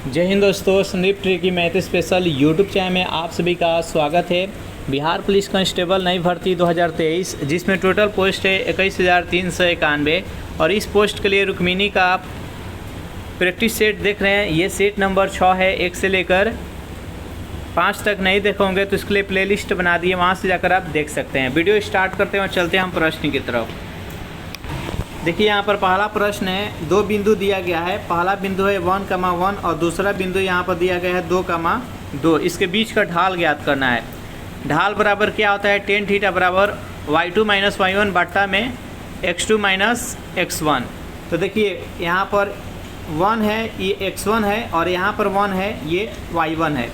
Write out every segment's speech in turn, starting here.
जय हिंद दोस्तों, Sandeep tricky math special YouTube channel में आप सभी का स्वागत है। बिहार पुलिस कांस्टेबल नई भर्ती 2023 जिसमें टोटल पोस्ट है 21,391 और इस पोस्ट के लिए रुक्मिनी का आप प्रैक्टिस सेट देख रहे हैं। ये सेट नंबर 6 है। 1 से लेकर 5 तक नहीं देखोगे तो इसके लिए प्लेलिस्ट बना दिए, वहाँ से जाकर आप देख सकते हैं। वीडियो स्टार्ट करते हैं और चलते हैं हम प्रश्न की तरफ। देखिए यहाँ पर पहला प्रश्न है, 2 बिंदु दिया गया है। पहला बिंदु है 1,1 और दूसरा बिंदु यहाँ पर दिया गया है 2,2। इसके बीच का ढाल ज्ञात करना है। ढाल बराबर क्या होता है, tan थीटा बराबर y2 माइनस y1 बट्टा में x2 माइनस x1। तो देखिए यहाँ पर 1 है, ये x1 है और यहाँ पर 1 है, ये y1 है।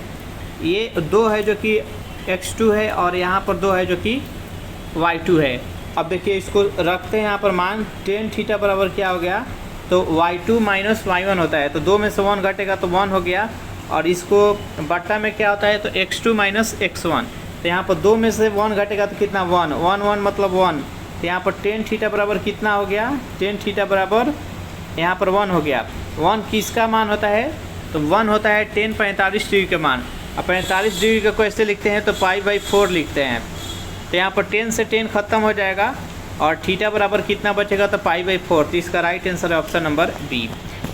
ये 2 है जो कि x2 है और यहाँ पर 2 है जो कि y2 है। अब देखिए इसको रखते हैं यहाँ पर मान, tan थीटा बराबर क्या हो गया, तो y2 माइनस y1 होता है। तो 2 में से 1 घटेगा तो 1 हो गया और इसको बट्टा में क्या होता है तो x2 माइनस x1। तो यहाँ पर 2 में से 1 घटेगा तो कितना 1 1 1 मतलब 1। तो यहाँ पर tan थीटा बराबर कितना हो गया, tan थीटा बराबर यहाँ पर 1 हो गया। 1 किसका मान होता है, तो 1 होता है tan 45 डिग्री का मान। अब 45 डिग्री का कैसे लिखते हैं तो π/4 लिखते हैं। तो यहाँ पर 10 से 10 खत्म हो जाएगा और थीटा बराबर कितना बचेगा तो π/4। तो इसका राइट आंसर है ऑप्शन नंबर बी।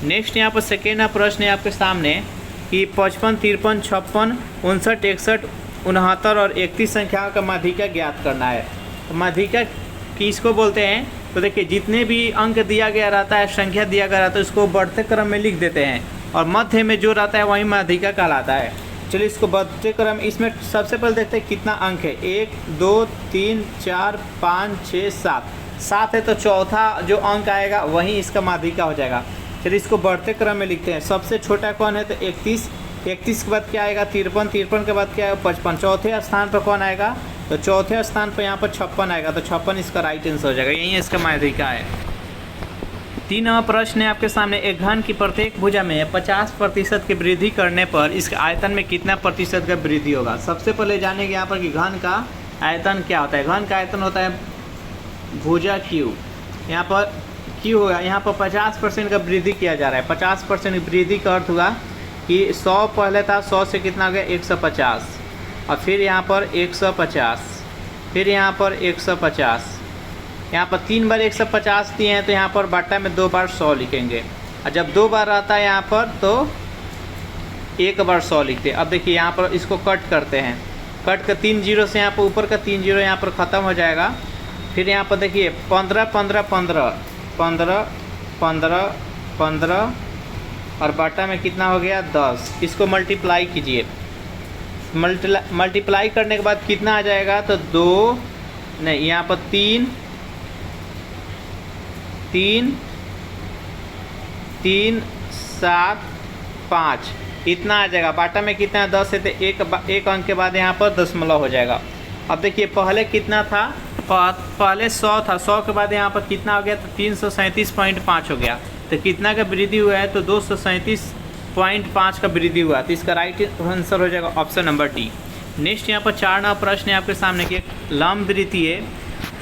नेक्स्ट यहाँ पर सेकेंड प्रश्न है आपके सामने कि 55, 53, 56, 59, 61, 69 और 31 संख्याओं का माध्यिका ज्ञात करना है। तो माध्यिका किसको बोलते हैं, तो देखिए जितने भी अंक दिया गया रहता है, संख्या दिया गया रहता है, उसको बढ़ते क्रम में लिख देते हैं और मध्य में जो रहता है वही माध्यिका कहलाता है। चलिए इसको बढ़ते क्रम, इसमें सबसे पहले देखते हैं कितना अंक है। 1 2 3 4 5 6 7 है। तो चौथा जो अंक आएगा वही इसका माध्यिका हो जाएगा। चलिए इसको बढ़ते क्रम में लिखते हैं। सबसे छोटा कौन है तो 31 के बाद क्या आएगा 53 के बाद क्या आएगा 55। चौथे स्थान पर कौन आएगा, तो चौथे स्थान पर यहाँ पर 56 आएगा। तो 56 इसका राइट आंसर हो जाएगा, यही इसका माध्यिका है। 3वां प्रश्न है आपके सामने, एक घन की प्रत्येक भुजा में 50% की वृद्धि करने पर इसके आयतन में कितना प्रतिशत का वृद्धि होगा। सबसे पहले जानेंगे यहाँ पर कि घन का आयतन क्या होता है। घन का आयतन होता है भुजा Q। यहाँ पर Q होगा, यहाँ पर 50% का वृद्धि किया जा रहा है। 50% वृद्धि का अर्थ हुआ कि 100 पहले था, 100 से कितना हो गया 150 और फिर यहाँ पर 150, फिर यहाँ पर 150। यहाँ पर 3 बार 150 दिए हैं तो यहाँ पर बट्टा में 2 बार 100 लिखेंगे और जब 2 बार आता है यहाँ पर तो 1 बार 100 लिखते हैं। अब देखिए यहाँ पर इसको कट करते हैं, कट कर 3 जीरो से यहाँ पर ऊपर का 3 जीरो यहाँ पर ख़त्म हो जाएगा। फिर यहाँ पर देखिए 15 15 15 15 15 15 और बट्टा में कितना हो गया 10। इसको मल्टीप्लाई कीजिए, मल्टीप्लाई करने के बाद कितना आ जाएगा तो 2 नहीं, यहाँ पर 3 3 3 7 5 इतना आ जाएगा। बाटा में कितना है 10 है तो एक अंक के बाद यहाँ पर दशमलव हो जाएगा। अब देखिए पहले कितना था, पहले 100 था, 100 के बाद यहाँ पर कितना हो गया तो 337.5 हो गया। तो कितना का वृद्धि हुआ है तो 237.5 का वृद्धि हुआ। तो इसका राइट आंसर हो जाएगा ऑप्शन नंबर डी। नेक्स्ट यहाँ पर 4वां प्रश्न है आपके सामने कि एक लंबवृत्तीय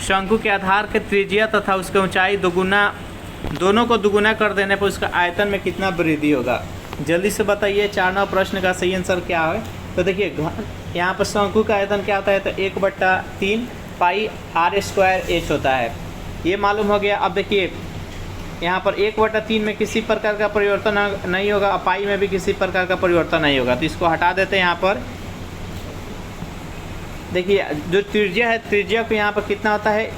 शंकु के आधार के त्रिज्या तथा उसके ऊंचाई दोनों को दुगुना कर देने पर उसका आयतन में कितना वृद्धि होगा। जल्दी से बताइए 4वां प्रश्न का सही आंसर क्या है। तो देखिए यहाँ पर शंकु का आयतन क्या होता है तो 1/3 πr² होता है, ये मालूम हो गया। अब देखिए यहाँ पर 1/3 में किसी प्रकार का परिवर्तन नहीं होगा, पाई में भी किसी प्रकार का परिवर्तन नहीं होगा। तो इसको हटा देते हैं। यहाँ पर देखिए जो त्रिज्या है, त्रिज्या को यहाँ पर कितना होता है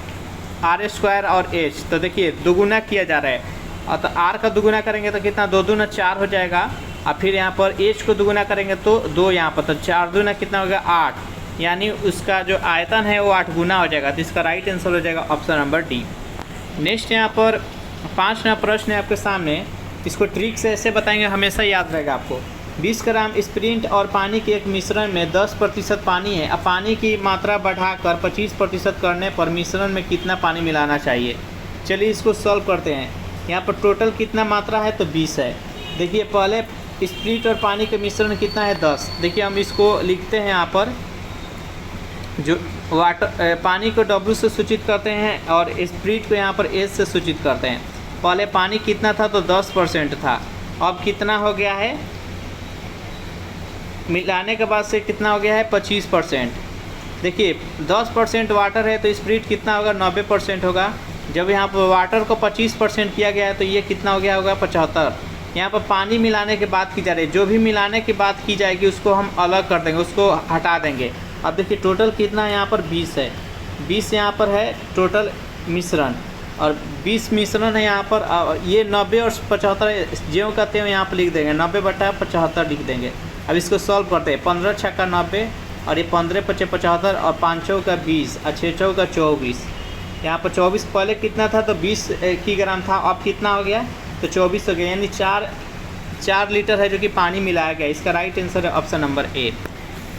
r² और h। तो देखिए दुगुना किया जा रहा है और तो r का दुगुना करेंगे तो कितना 2 दूना 4 हो जाएगा और फिर यहाँ पर h को दुगुना करेंगे तो 2 यहाँ पर, तो 4 दूना कितना हो गया 8, यानी उसका जो आयतन है वो 8 गुना हो जाएगा। तो इसका राइट आंसर हो जाएगा ऑप्शन नंबर डी। नेक्स्ट यहाँ पर 5वां प्रश्न है आपके सामने, इसको ट्रिक से ऐसे बताएंगे, हमेशा याद रहेगा आपको। 20 ग्राम स्प्रिंट और पानी के एक मिश्रण में 10% पानी है। अब पानी की मात्रा बढ़ाकर 25% करने पर मिश्रण में कितना पानी मिलाना चाहिए। चलिए इसको सॉल्व करते हैं। यहाँ पर टोटल कितना मात्रा है तो 20 है। देखिए पहले स्प्रिंट और पानी के मिश्रण कितना है 10। देखिए हम इसको लिखते हैं यहाँ पर, जो पानी को W से सूचित करते हैं और स्प्रिंट को यहाँ पर S से सूचित करते हैं। पहले पानी कितना था तो 10% था, अब कितना हो गया है मिलाने के बाद से कितना हो गया है 25%। देखिए 10% वाटर है तो स्प्रिट कितना होगा 90% होगा। जब यहाँ पर वाटर को 25% किया गया है तो ये कितना हो गया होगा 75। यहाँ पर पानी मिलाने की बात की जा रही है, जो भी मिलाने की बात की जाएगी उसको हम अलग कर देंगे, उसको हटा देंगे। अब देखिए टोटल कितना यहाँ पर 20 है, 20 यहाँ पर है टोटल मिश्रण, और 20 मिश्रण है यहाँ पर। ये 90 और 75 ज्यों कहते हैं यहाँ पर लिख देंगे, 90/75 लिख देंगे। अब इसको सॉल्व करते हैं, 15 छक्का 90 और ये 15 × 5 = 75 और 5 चौका 20 और 6 चौका 24। यहाँ पर 24 पहले कितना था तो 20 किलोग्राम था, अब कितना हो गया तो 24 हो गया, यानी 4 लीटर है जो कि पानी मिलाया गया। इसका राइट आंसर है ऑप्शन नंबर ए।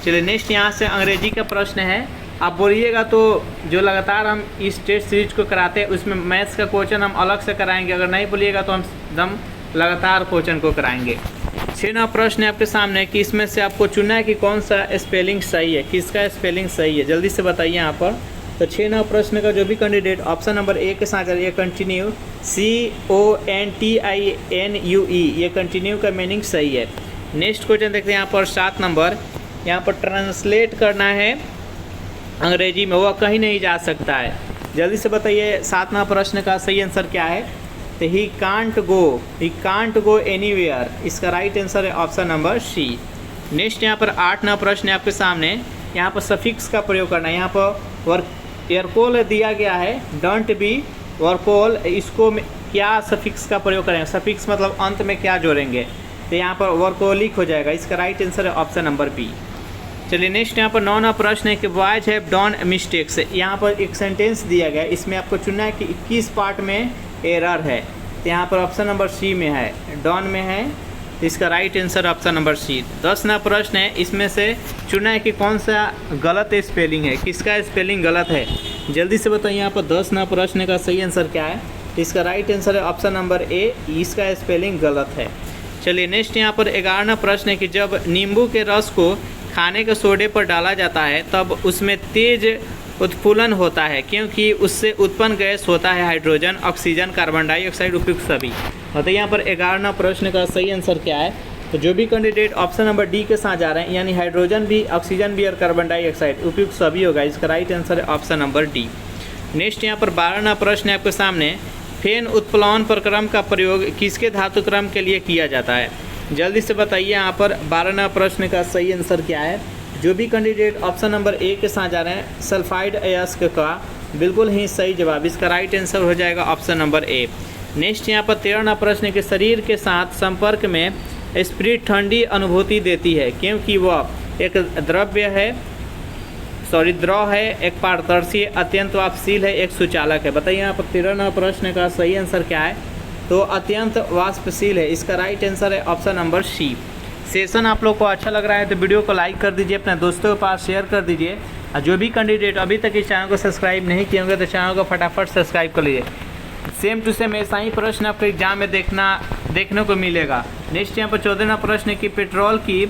चलिए नेक्स्ट यहाँ से अंग्रेजी का प्रश्न है। आप बोलिएगा तो जो लगातार हम इस टेस्ट सीरीज को कराते हैं उसमें मैथ्स का क्वेश्चन हम अलग से कराएंगे, अगर नहीं बोलिएगा तो हम एकदम लगातार क्वेश्चन को कराएंगे। 6 नंबर प्रश्न है आपके सामने कि इसमें से आपको चुनना है कि कौन सा स्पेलिंग सही है, किसका स्पेलिंग सही है, जल्दी से बताइए यहाँ पर। तो 6 नंबर प्रश्न का जो भी कैंडिडेट ऑप्शन नंबर ए के साथ ये कंटिन्यू CONTINUE, ये कंटिन्यू का मीनिंग सही है। नेक्स्ट क्वेश्चन देखते हैं यहाँ पर 7 नंबर, यहाँ पर ट्रांसलेट करना है अंग्रेजी में, वह कहीं नहीं जा सकता है। जल्दी से बताइए 7 नंबर प्रश्न का सही आंसर क्या है। तो ही कांट गो एनीवेयर, इसका राइट आंसर है ऑप्शन नंबर सी। नेक्स्ट यहाँ पर 8 नंबर प्रश्न है आपके सामने, यहाँ पर सफिक्स का प्रयोग करना है। यहाँ पर वर्कोल दिया गया है, डोंट बी वर्कोल, इसको क्या सफिक्स का प्रयोग करेंगे, सफिक्स मतलब अंत में क्या जोड़ेंगे, तो यहाँ पर वर्कोलिक हो जाएगा। इसका राइट आंसर है ऑप्शन नंबर बी। चलिए नेक्स्ट यहाँ पर 9 नंबर प्रश्न है कि बॉयज हैव डन मिस्टेक्स। यहाँ पर एक सेंटेंस दिया गया है, इसमें आपको चुनना है कि 21 पार्ट में एरर है, तो यहाँ पर ऑप्शन नंबर सी में है, डॉन में है, इसका right answer option number C. 10 नंबर प्रश्न है, इसमें से चुनना है कि कौन सा गलत स्पेलिंग है, किसका स्पेलिंग गलत है, जल्दी से बताइए यहाँ पर 10 नंबर प्रश्न का सही आंसर क्या है। इसका राइट आंसर है ऑप्शन नंबर ए, इसका स्पेलिंग गलत है। चलिए नेक्स्ट यहाँ पर 11 नंबर प्रश्न है कि जब नींबू के रस को खाने के सोडे पर डाला जाता है तब उसमें तेज उत्फुलन होता है, क्योंकि उससे उत्पन्न गैस होता है हाइड्रोजन, ऑक्सीजन, कार्बन डाइऑक्साइड, उपयुक्त सभी। तो यहाँ पर 11 प्रश्न का सही आंसर क्या है। तो जो भी कैंडिडेट ऑप्शन नंबर डी के साथ जा रहे हैं, यानी हाइड्रोजन भी, ऑक्सीजन भी और कार्बन डाइऑक्साइड, उपयुक्त सभी होगा, इसका राइट आंसर है ऑप्शन नंबर डी। नेक्स्ट यहाँ पर 12 प्रश्न है आपके सामने, फेन उत्प्लवन प्रक्रम का प्रयोग किसके धातु क्रम के लिए किया जाता है, जल्दी से बताइए यहाँ पर 12 प्रश्न का सही आंसर क्या है। जो भी कैंडिडेट ऑप्शन नंबर ए के साथ जा रहे हैं, सल्फाइड अयस्क का, बिल्कुल ही सही जवाब, इसका राइट आंसर हो जाएगा ऑप्शन नंबर ए। नेक्स्ट यहाँ पर 13 प्रश्न के शरीर के साथ संपर्क में स्प्रिट ठंडी अनुभूति देती है, क्योंकि वह एक द्रव है, एक पारदर्शी, अत्यंत वाष्पशील है, एक सुचालक है। बताइए यहाँ पर 13 प्रश्न का सही आंसर क्या है। तो अत्यंत वाष्पशील है, इसका राइट आंसर है ऑप्शन नंबर सी। सेशन आप लोग को अच्छा लग रहा है तो वीडियो को लाइक कर दीजिए, अपने दोस्तों के पास शेयर कर दीजिए, और जो भी कैंडिडेट अभी तक इस चैनल को सब्सक्राइब नहीं किए होंगे तो चैनल को फटाफट सब्सक्राइब कर लीजिए। सेम टू सेम ऐसा ही प्रश्न आपको एग्जाम में देखने को मिलेगा। नेक्स्ट यहाँ पर 14 प्रश्न की पेट्रोल की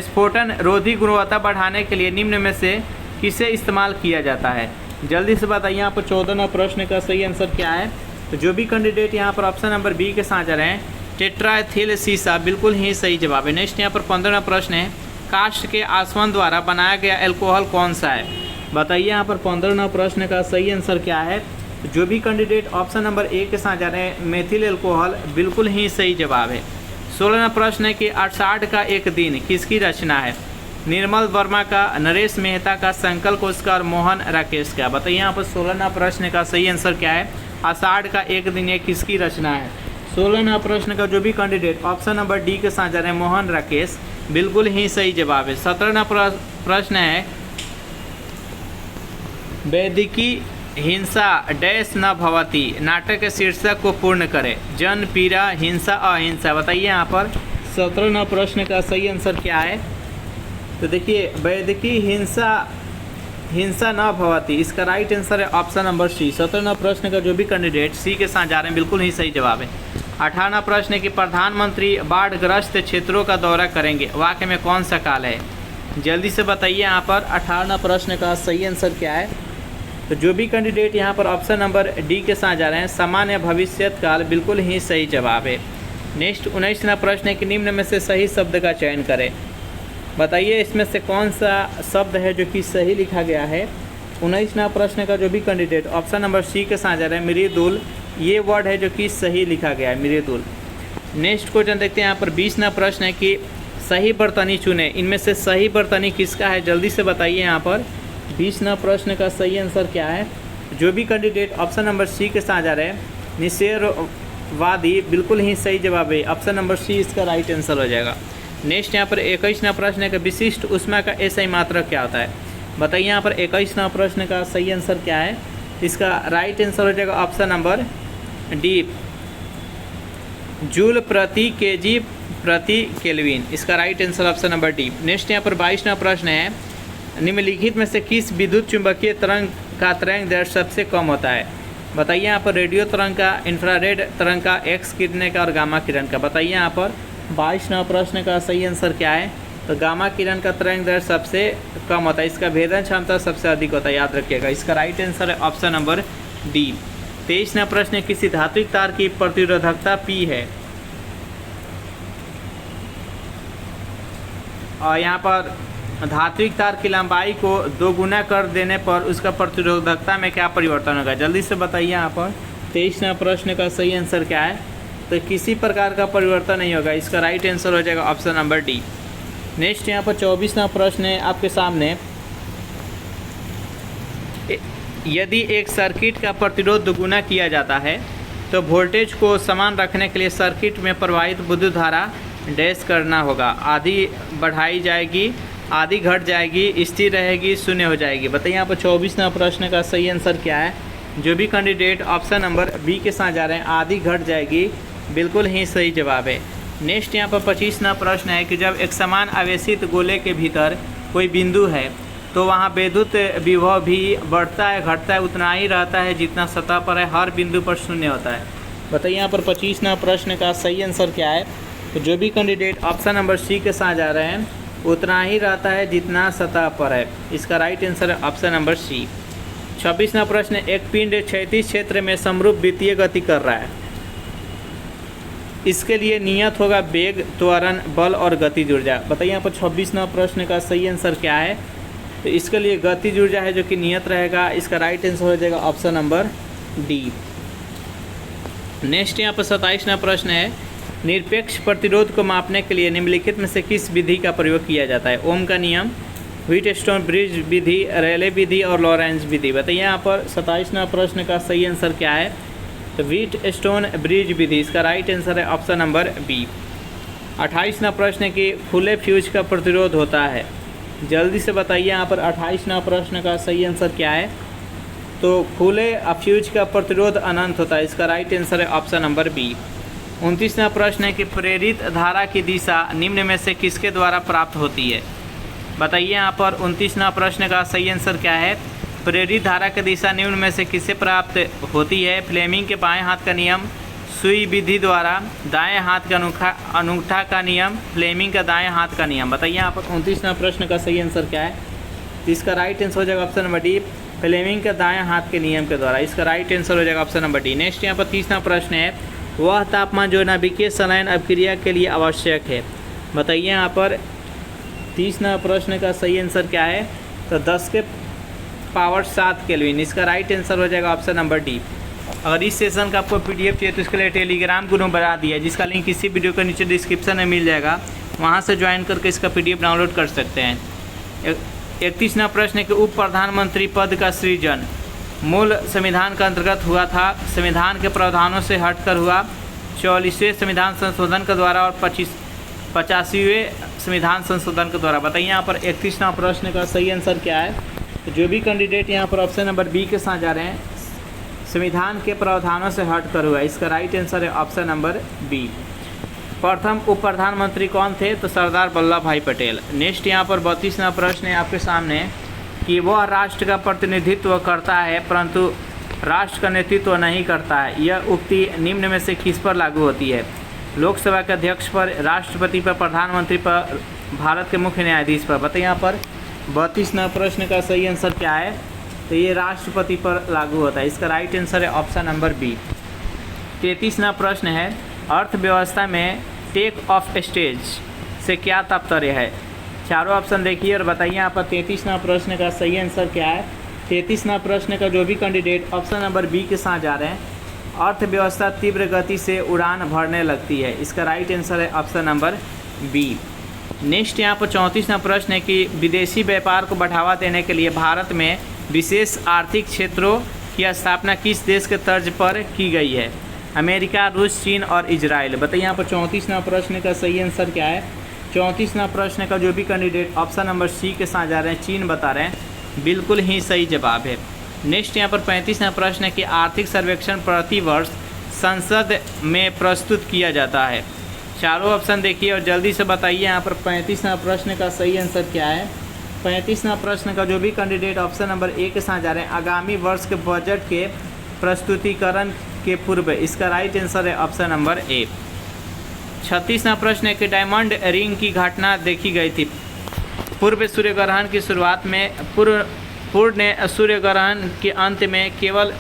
स्फोटन रोधी गुणवत्ता बढ़ाने के लिए निम्न में से किसे इस्तेमाल किया जाता है, जल्दी से बताइए यहाँ पर 14 प्रश्न का सही आंसर क्या है। तो जो भी कैंडिडेट यहाँ पर ऑप्शन नंबर बी के साथ जा रहे हैं, टेट्राएथिल सीसा, बिल्कुल ही सही जवाब है। नेक्स्ट यहाँ पर 15 प्रश्न है, काष्ठ के आसवन द्वारा बनाया गया एल्कोहल कौन सा है, बताइए यहाँ पर 15 प्रश्न का सही आंसर क्या है। जो भी कैंडिडेट ऑप्शन नंबर ए के साथ जा रहे हैं, मेथिल एल्कोहल, बिल्कुल ही सही जवाब है। 16 प्रश्न है कि 68 का एक दिन किसकी रचना है, निर्मल वर्मा का, नरेश मेहता का, संकल कोश का और मोहन राकेश का। बताइए यहाँ पर 16 प्रश्न का सही आंसर क्या है। आषाढ़ का एक दिन ये किसकी रचना है। 16 प्रश्न का जो भी कैंडिडेट ऑप्शन नंबर डी के साथ जा रहे हैं, मोहन राकेश, बिल्कुल ही सही जवाब है। 17 प्रश्न है, वैदिकी हिंसा डैश न भवती नाटक के शीर्षक को पूर्ण करें, जन, पीड़ा, हिंसा, अहिंसा। बताइए यहाँ पर 17 प्रश्न का सही आंसर क्या है। तो देखिए वैदिकी हिंसा न भवती, इसका राइट आंसर है ऑप्शन नंबर सी। 17 प्रश्न का जो भी कैंडिडेट सी के साथ जा रहे हैं, बिल्कुल ही सही जवाब है। 18 प्रश्न है कि प्रधानमंत्री बाढ़ग्रस्त क्षेत्रों का दौरा करेंगे, वाक्य में कौन सा काल है, जल्दी से बताइए यहाँ पर 18 प्रश्न का सही आंसर क्या है। तो जो भी कैंडिडेट यहाँ पर ऑप्शन नंबर डी के साथ जा रहे हैं, सामान्य भविष्यत काल, बिल्कुल ही सही जवाब है। नेक्स्ट 19 प्रश्न है कि निम्न में से सही शब्द का चयन करें, बताइए इसमें से कौन सा शब्द है जो कि सही लिखा गया है। 19वां प्रश्न का जो भी कैंडिडेट ऑप्शन नंबर सी के साथ जा रहे हैं मृदुल, ये वर्ड है जो कि सही लिखा गया है मृदुल। नेक्स्ट क्वेश्चन देखते हैं यहाँ पर 20वां प्रश्न है कि सही बर्तनी चुने, इनमें से सही बर्तनी किसका है, जल्दी से बताइए। यहाँ पर 20वां प्रश्न का सही आंसर क्या है। जो भी कैंडिडेट ऑप्शन नंबर सी के साथ जा रहे हैं निषेधवादी, बिल्कुल ही सही जवाब है, ऑप्शन नंबर सी इसका राइट आंसर हो जाएगा। नेक्स्ट यहाँ पर 21वां प्रश्न है कि विशिष्ट ऊष्मा का एसआई मात्रक क्या होता है। बताइए यहाँ पर 21वां प्रश्न का सही आंसर क्या है। इसका राइट आंसर हो जाएगा ऑप्शन नंबर डी, जूल प्रति केजी प्रति केल्विन, इसका right answer option number D. Next यहाँ पर 22वां प्रश्न है, निम्नलिखित में से किस विद्युत चुंबकीय तरंग का तरंग दैर्ध्य सबसे कम होता है। बताइए यहाँ पर रेडियो तरंग का, इंफ्रारेड तरंग का, एक्स किरण का और गामा किरण का। बताइए यहाँ पर 22वां प्रश्न का सही आंसर क्या है। तो गामा किरण का तरंग दैर्ध्य सबसे कम होता है, इसका भेदन क्षमता सबसे अधिक होता है, याद रखिएगा। इसका राइट आंसर है ऑप्शन नंबर डी। 23वां प्रश्न है, किसी धात्विक तार की प्रतिरोधकता P है। और यहाँ पर धात्विक तार की लंबाई को 2 गुना कर देने पर उसका प्रतिरोधकता में क्या परिवर्तन होगा, जल्दी से बताइए। यहाँ पर 23वां प्रश्न का सही आंसर क्या है। तो किसी प्रकार का परिवर्तन नहीं होगा, इसका राइट आंसर हो जाएगा ऑप्शन नंबर डी। नेक्स्ट यहाँ पर 24वां प्रश्न है आपके सामने, यदि एक सर्किट का प्रतिरोध दोगुना किया जाता है तो वोल्टेज को समान रखने के लिए सर्किट में प्रवाहित विद्युत धारा डैश करना होगा। आधी बढ़ाई जाएगी, आधी घट जाएगी, स्थिर रहेगी, शून्य हो जाएगी। बताइए यहाँ पर 24वां प्रश्न का सही आंसर क्या है। जो भी कैंडिडेट ऑप्शन नंबर बी के साथ जा रहे हैं, आधी घट जाएगी, बिल्कुल ही सही जवाब है। नेक्स्ट यहाँ पर 25वां प्रश्न है कि जब एक समान आवेशित गोले के भीतर कोई बिंदु है तो वहाँ विद्युत विभव भी बढ़ता है घटता है उतना ही रहता है जितना सतह पर है, हर बिंदु पर शून्य होता है। बताइए यहाँ पर 25वां प्रश्न का सही आंसर क्या है। तो जो भी कैंडिडेट ऑप्शन नंबर सी के साथ जा रहे हैं, उतना ही रहता है जितना सतह पर है, इसका राइट आंसर है ऑप्शन नंबर सी। 26वां प्रश्न, एक पिंड क्षैतिज क्षेत्र में समरूप वित्तीय गति कर रहा है, इसके लिए नियत होगा वेग, त्वरण, बल और गतिज ऊर्जा। बताइए यहाँ पर 26वां प्रश्न का सही आंसर क्या है। तो इसके लिए गतिज ऊर्जा है जो कि नियत रहेगा, इसका राइट आंसर हो जाएगा ऑप्शन नंबर डी। नेक्स्ट यहाँ पर 27वां प्रश्न है, निरपेक्ष प्रतिरोध को मापने के लिए निम्नलिखित में से किस विधि का प्रयोग किया जाता है। ओम का नियम, व्हीटस्टोन ब्रिज विधि, रेले विधि और लॉरेंस विधि। बताइए यहाँ पर 27वां प्रश्न का सही आंसर क्या है। तो व्हीटस्टोन ब्रिज विधि, इसका राइट आंसर है ऑप्शन नंबर बी। 28वां प्रश्न है कि खुले फ्यूज का प्रतिरोध होता है, जल्दी से बताइए यहाँ पर 28वां प्रश्न का सही आंसर क्या है। तो खुले फ्यूज का प्रतिरोध अनंत होता है, इसका राइट आंसर है ऑप्शन नंबर बी। 29वां प्रश्न है कि प्रेरित धारा की दिशा निम्न में से किसके द्वारा प्राप्त होती है। बताइए यहाँ पर 29वां प्रश्न का सही आंसर क्या है। प्रेरित धारा की दिशा निम्न में से किससे प्राप्त होती है। फ्लेमिंग के बाएं हाथ का नियम, सुई विधि द्वारा, दाएं हाथ का अंगूठा का नियम, फ्लेमिंग का दाएं हाथ का नियम। बताइए यहाँ पर 29वां प्रश्न का सही आंसर क्या है। इसका राइट आंसर हो जाएगा ऑप्शन नंबर डी, फ्लेमिंग का दाएं हाथ के नियम के द्वारा, इसका राइट आंसर हो जाएगा ऑप्शन नंबर डी। नेक्स्ट यहाँ पर 30वां प्रश्न है, वह तापमान जो नाभिकीय संलयन अभिक्रिया के लिए आवश्यक है। बताइए यहाँ पर 30वां प्रश्न का सही आंसर क्या है। तो 10 के पावर 7 केल्विन, इसका राइट आंसर हो जाएगा ऑप्शन नंबर डी। अगर इस सेशन का आपको पीडीएफ चाहिए तो इसके लिए टेलीग्राम ग्रुप बना दिया है, जिसका लिंक इसी वीडियो के नीचे डिस्क्रिप्शन में मिल जाएगा, वहाँ से ज्वाइन करके इसका पीडीएफ डाउनलोड कर सकते हैं। 31वां प्रश्न है कि उप प्रधानमंत्री पद का सृजन मूल संविधान के अंतर्गत हुआ था, संविधान के प्रावधानों से हटकर हुआ, 44वें संविधान संशोधन के द्वारा और 85वें संविधान संशोधन के द्वारा। बताइए यहाँ पर 31वां प्रश्न का सही आंसर क्या है। तो जो भी कैंडिडेट यहाँ पर ऑप्शन नंबर बी के साथ जा रहे हैं, संविधान के प्रावधानों से हटकर हुआ, इसका राइट आंसर है ऑप्शन नंबर बी। प्रथम उप प्रधानमंत्री कौन थे। तो सरदार वल्लभ भाई पटेल। नेक्स्ट यहाँ पर 32वां प्रश्न है आपके सामने कि वह राष्ट्र का प्रतिनिधित्व करता है परंतु राष्ट्र का नेतृत्व नहीं करता है, यह उक्ति निम्न में से किस पर लागू होती है। लोकसभा के अध्यक्ष पर, राष्ट्रपति पर, प्रधानमंत्री पर, भारत के मुख्य न्यायाधीश पर। बताइए यहाँ पर 32वां प्रश्न का सही आंसर क्या है। तो ये राष्ट्रपति पर लागू होता है, इसका राइट आंसर है ऑप्शन नंबर बी। 33वां प्रश्न है, अर्थव्यवस्था में टेक ऑफ स्टेज से क्या तात्पर्य है। चारों ऑप्शन देखिए और बताइए यहाँ पर 33वां प्रश्न का सही आंसर क्या है। 33वां प्रश्न का जो भी कैंडिडेट ऑप्शन नंबर बी के साथ जा रहे हैं, अर्थव्यवस्था तीव्र गति से उड़ान भरने लगती है, इसका राइट आंसर है ऑप्शन नंबर बी। नेक्स्ट यहाँ पर 34वां प्रश्न है कि विदेशी व्यापार को बढ़ावा देने के लिए भारत में विशेष आर्थिक क्षेत्रों की स्थापना किस देश के तर्ज पर की गई है। अमेरिका, रूस, चीन और इजराइल। बताइए यहाँ पर 34वां प्रश्न का सही आंसर क्या है। 34वां प्रश्न का जो भी कैंडिडेट ऑप्शन नंबर सी के साथ जा रहे हैं, चीन बता रहे हैं, बिल्कुल ही सही जवाब है। नेक्स्ट यहाँ पर 35वां प्रश्न है कि आर्थिक सर्वेक्षण प्रतिवर्ष संसद में प्रस्तुत किया जाता है। चारों ऑप्शन देखिए और जल्दी से बताइए यहाँ पर 35वां प्रश्न का सही आंसर क्या है। 35वां प्रश्न का जो भी कैंडिडेट ऑप्शन नंबर ए के साथ जा रहे हैं, आगामी वर्ष के बजट के प्रस्तुतिकरण के पूर्व, इसका राइट आंसर है ऑप्शन नंबर ए। 36वां प्रश्न है कि डायमंड रिंग की घटना देखी गई थी पूर्व सूर्यग्रहण की शुरुआत में, पूर्ण सूर्यग्रहण के अंत में, केवल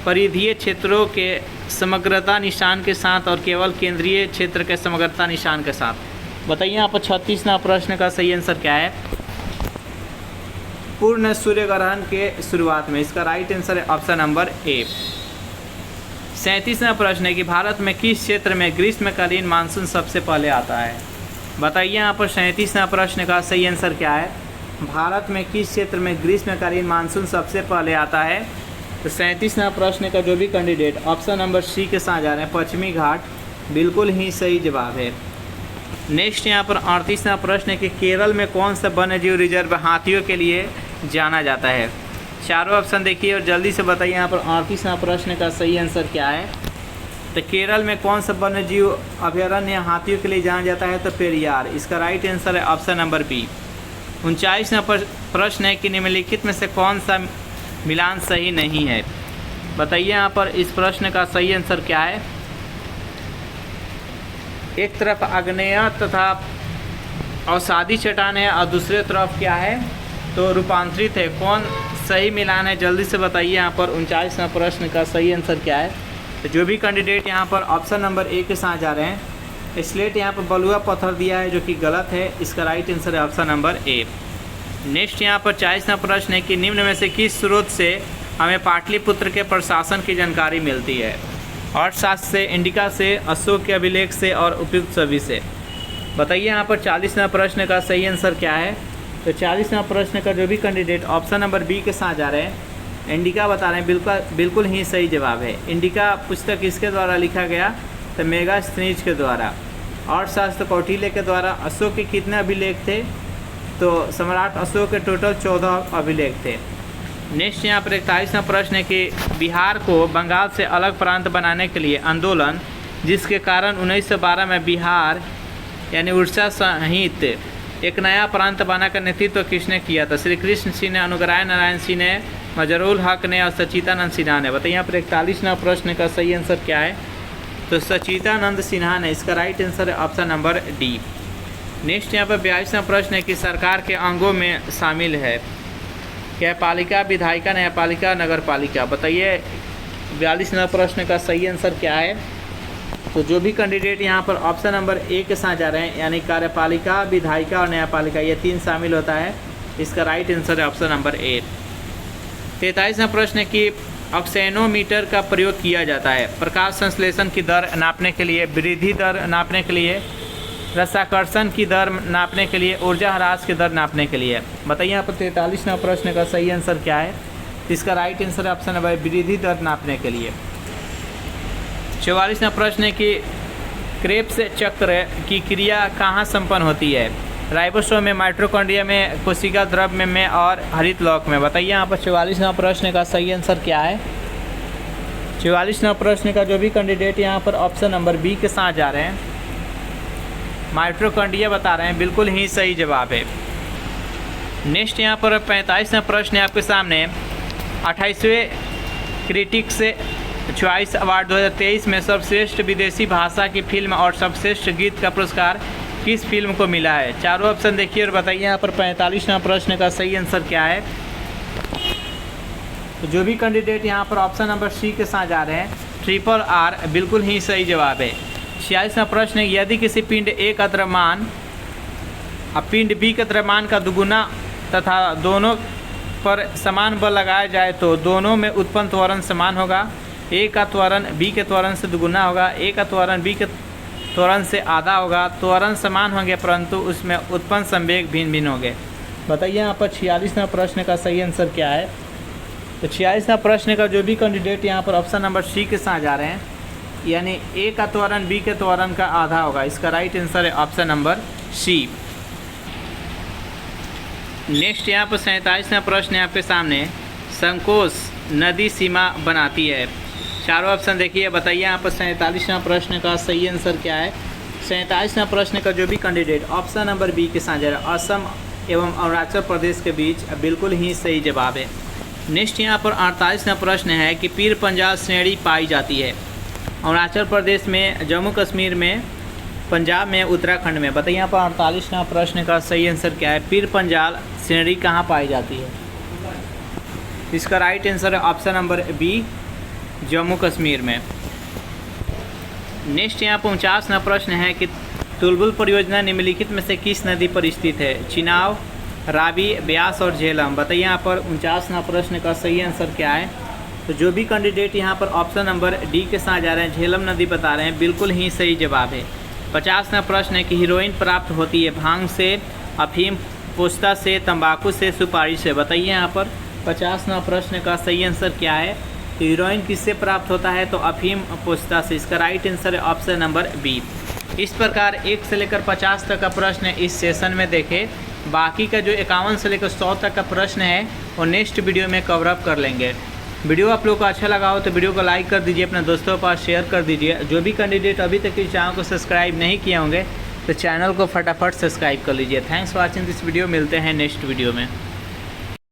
परिधीय क्षेत्रों के समग्रता निशान के साथ और केवल केंद्रीय क्षेत्र के समग्रता निशान के साथ। बताइए यहाँ पर 36वां प्रश्न का सही आंसर क्या है। पूर्ण सूर्यग्रहण के शुरुआत में, इसका राइट आंसर है ऑप्शन नंबर ए। 37वां प्रश्न है कि भारत में किस क्षेत्र में ग्रीष्मकालीन मानसून सबसे पहले आता है। बताइए यहाँ पर 37वां प्रश्न का सही आंसर क्या है। भारत में किस क्षेत्र में ग्रीष्मकालीन मानसून सबसे पहले आता है। तो 37वां प्रश्न का जो भी कैंडिडेट ऑप्शन नंबर सी के साथ जा रहे हैं, पश्चिमी घाट, बिल्कुल ही सही जवाब है। नेक्स्ट यहाँ पर 38वां प्रश्न है कि केरल में कौन सा वन्यजीव रिजर्व हाथियों के लिए जाना जाता है। चारों ऑप्शन देखिए और जल्दी से बताइए यहाँ पर 38वां प्रश्न का सही आंसर क्या है। तो केरल में कौन सा वन्यजीव अभयारण्य हाथियों के लिए जाना जाता है, तो पेरियार, इसका राइट आंसर है ऑप्शन नंबर बी। 39वां प्रश्न है कि निम्नलिखित में से कौन सा मिलान सही नहीं है। बताइए यहाँ पर इस प्रश्न का सही आंसर क्या है। एक तरफ आग्नेय तथा अवसादी चट्टान है और दूसरे तरफ क्या है, तो रूपांतरित है। कौन सही मिलान है, जल्दी से बताइए यहाँ पर 39वां प्रश्न का सही आंसर क्या है। तो जो भी कैंडिडेट यहाँ पर ऑप्शन नंबर ए के साथ जा रहे हैं, स्लेट यहाँ पर बलुआ पत्थर दिया है जो कि गलत है, इसका राइट आंसर है ऑप्शन नंबर ए। नेक्स्ट यहाँ पर 40वां प्रश्न है कि निम्न में से किस स्रोत से हमें पाटलिपुत्र के प्रशासन की जानकारी मिलती है। अर्थशास्त्र से, इंडिका से, अशोक के अभिलेख से और उपयुक्त सभी से। बताइए यहाँ पर 40वां प्रश्न का सही आंसर क्या है। तो 40वां प्रश्न का जो भी कैंडिडेट ऑप्शन नंबर बी के साथ जा रहे हैं, इंडिका बता रहे हैं, बिल्कुल ही सही जवाब है। इंडिका पुस्तक किसके द्वारा लिखा गया, तो मेगास्थनीज के द्वारा। अर्थशास्त्र कौटिल्य के द्वारा। अशोक के कितने अभिलेख थे, तो सम्राट अशोक के टोटल 14 अभिलेख थे। नेक्स्ट यहाँ पर 41वां प्रश्न है कि बिहार को बंगाल से अलग प्रांत बनाने के लिए आंदोलन, जिसके कारण 1912 में बिहार यानी उड़ीसा सहित एक नया प्रांत बनाने का नेतृत्व किसने किया था। श्री कृष्ण सिंह ने, अनुग्रह नारायण सिंह ने, मजरुल हक ने और सचिदानंद सिन्हा ने। बताइए यहाँ पर 41वां प्रश्न का सही आंसर क्या है। तो सचिदानंद सिन्हा ने, इसका राइट आंसर है ऑप्शन नंबर डी। नेक्स्ट यहाँ पर 42वां प्रश्न है कि सरकार के अंगों में शामिल है न्यायपालिका, विधायिका, न्यायपालिका, नगर पालिका। बताइए 42वां प्रश्न का सही आंसर क्या है। तो जो भी कैंडिडेट यहाँ पर ऑप्शन नंबर ए के साथ जा रहे हैं, यानी कार्यपालिका, विधायिका और न्यायपालिका, ये 3 शामिल होता है, इसका राइट आंसर है ऑप्शन नंबर ए। 43वां प्रश्न है कि ऑक्सेनोमीटर का प्रयोग किया जाता है प्रकाश संश्लेषण की दर नापने के लिए, वृद्धि दर नापने के लिए, रसाकर्षण की दर नापने के लिए, ऊर्जा ह्रास की दर नापने के लिए। बताइए यहाँ पर 43वां प्रश्न का सही आंसर क्या है। इसका राइट आंसर है ऑप्शन नंबर वृद्धि दर नापने के लिए। 44वां प्रश्न है कि क्रेब्स चक्र की क्रिया कहाँ संपन्न होती है। राइबोसोम में, माइटोकॉन्ड्रिया में, कोशिका द्रव्य में और हरितलॉक में। बताइए यहाँ पर 44वां प्रश्न का सही आंसर क्या है। 44वां प्रश्न का जो भी कैंडिडेट यहाँ पर ऑप्शन नंबर बी के साथ जा रहे हैं, माइटोकॉन्ड्रिया बता रहे हैं, बिल्कुल ही सही जवाब है। नेक्स्ट यहाँ पर 45वां प्रश्न है आपके सामने। 28वें क्रिटिक्स चॉइस अवार्ड 2023 में सर्वश्रेष्ठ विदेशी भाषा की फिल्म और सर्वश्रेष्ठ गीत का पुरस्कार किस फिल्म को मिला है। चारों ऑप्शन देखिए और बताइए यहाँ पर 45वां प्रश्न का सही आंसर क्या है। तो जो भी कैंडिडेट यहाँ पर ऑप्शन नंबर सी के साथ जा रहे हैं, RRR, बिल्कुल ही सही जवाब है। 46वां प्रश्न है, यदि किसी पिंड एक अद्रव्यमान अब पिंड बी के द्रव्यमान का दुगुना तथा दोनों पर समान बल लगाया जाए तो दोनों में उत्पन्न त्वरण समान होगा। ए का त्वरण बी के त्वरण से दुगुना होगा, ए का त्वरण बी के त्वरण से आधा होगा। त्वरण समान होंगे परंतु उसमें उत्पन्न संवेग भिन्न भिन्न होंगे। बताइए यहाँ पर 46वां प्रश्न का सही आंसर क्या है। तो 46वां प्रश्न का जो भी कैंडिडेट यहाँ पर ऑप्शन नंबर सी के साथ जा रहे हैं, यानी ए का त्वरण बी के त्वरण का आधा होगा। इसका राइट आंसर है ऑप्शन नंबर सी। नेक्स्ट यहाँ पर 47वां प्रश्न आपके सामने, संकोच नदी सीमा बनाती है। चारों ऑप्शन देखिए, बताइए यहाँ पर 47वां प्रश्न का सही आंसर क्या है। 47वां प्रश्न का जो भी कैंडिडेट ऑप्शन नंबर बी के साथ जा रहा है, असम एवं अरुणाचल प्रदेश के बीच, बिल्कुल ही सही जवाब है। नेक्स्ट यहाँ पर 48वां प्रश्न है कि पीर पंजाल श्रेणी पाई जाती है अरुणाचल प्रदेश में, जम्मू कश्मीर में, पंजाब में, उत्तराखंड में। बताइए यहाँ पर 48वां प्रश्न का सही आंसर क्या है। पीर पंजाल श्रेणी कहाँ पाई जाती है। इसका राइट आंसर है option number B, Jammu Kashmir में। नेक्स्ट यहाँ पर 49वां प्रश्न है कि तुलबुल परियोजना निम्नलिखित में से किस नदी पर स्थित है। चिनाब, रावी, ब्यास और झेलम। बताइए यहाँ पर 49वां प्रश्न का सही आंसर क्या है। तो जो भी कैंडिडेट यहाँ पर ऑप्शन नंबर डी के साथ जा रहे हैं, झेलम नदी बता रहे हैं, बिल्कुल ही सही जवाब है। 50वां प्रश्न है कि हीरोइन प्राप्त होती है भांग से, अफीम, पोस्ता से, तंबाकू से, सुपारी से। बताइए यहाँ पर 50वां प्रश्न का सही आंसर क्या है। तो हीरोइन किससे प्राप्त होता है, तो अफीम, पोस्ता से। इसका राइट आंसर है ऑप्शन नंबर बी। इस प्रकार 1 से लेकर 50 तक का प्रश्न इस सेशन में देखें। बाकी का जो 51 से लेकर 100 तक का प्रश्न है वो नेक्स्ट वीडियो में कवर अप कर लेंगे। वीडियो आप लोग को अच्छा लगा हो तो वीडियो को लाइक कर दीजिए, अपने दोस्तों के पास शेयर कर दीजिए। जो भी कैंडिडेट अभी तक इस चैनल को सब्सक्राइब नहीं किए होंगे तो चैनल को फटाफट सब्सक्राइब कर लीजिए। Thanks for watching this video. मिलते हैं नेक्स्ट वीडियो में।